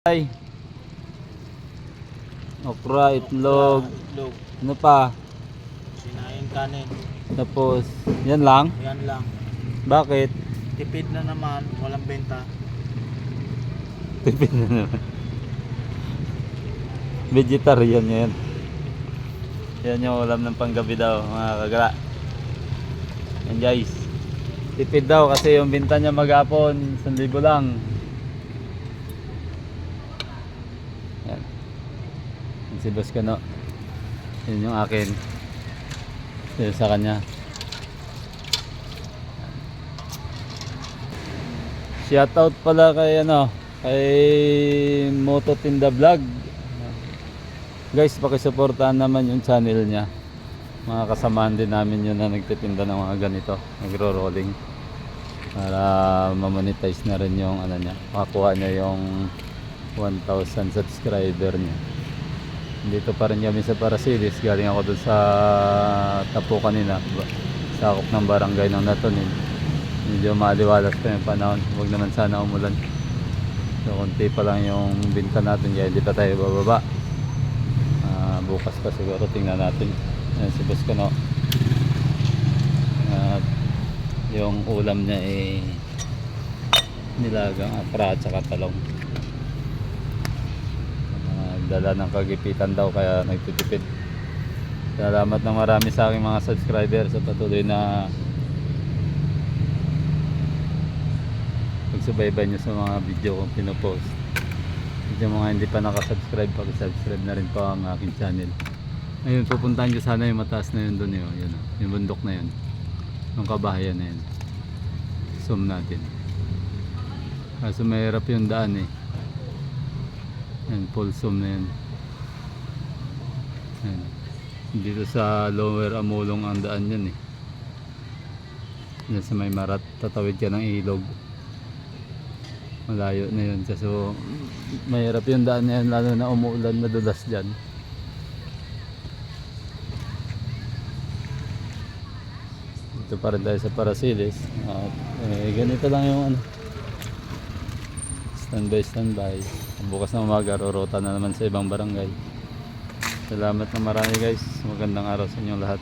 Ay, okra, itlog, Itlog, ano pa? sinayang kanin. Tapos, yan lang? Yan lang. Bakit? Tipid na naman, walang benta. Tipid na naman. Vegetarian yan. Yan yung ulam ng panggabi daw, mga kagala. Yan guys. Tipid daw kasi yung binta niya maghapon, 1,000 lang. Yan. Yan si Boss Kano. Yan yung akin. Yan sa kanya. Shoutout pala kay kay Moto Tinda Vlog. Guys, pakisuportahan naman yung channel niya. Mga kasamahan din namin yun na nagtitinda ng mga ganito, nagro-rolling. Para ma-monetize na rin yung niya. Makakuha niya yung 1,000 subscriber niya. Dito pa rin kami sa Parasilis. Galing ako dun sa Tapo kanina. Sakop ng barangay ng Natonin. Medyo maliwalas pa yung panahon. Huwag naman sana umulan. So konti pa lang yung binta natin. Kaya hindi pa tayo bababa. Bukas pa siguro tingnan natin. Yan si Boss Kano. At yung ulam niya nilagang akra at saka talong. Dala ng kagipitan daw kaya nagtitipid. Salamat ng marami sa aking mga subscriber sa patuloy na pagsubaybay nyo sa mga video kong pinopost. Yung mga hindi pa nakasubscribe, pakisubscribe na rin po ang aking channel. Ayun, pupuntahan nyo sana yung mataas na yun doon yun, yung bundok na yun, yung kabahayan na yun. Zoom natin. Kaso mahirap yung daan yan, full zoom na yan. Yan. Dito sa Lower Amulong ang daan yan yan sa may Marat, tatawid ka ng ilog. Malayo na yun, so mahirap yung daan na yan, lalo na umuulan, madulas dyan. Dito pa rin tayo sa Parasilis at ganito lang yung standby. Bukas na umaga rorota na naman sa ibang barangay. Salamat na marami guys, magandang araw sa inyong lahat.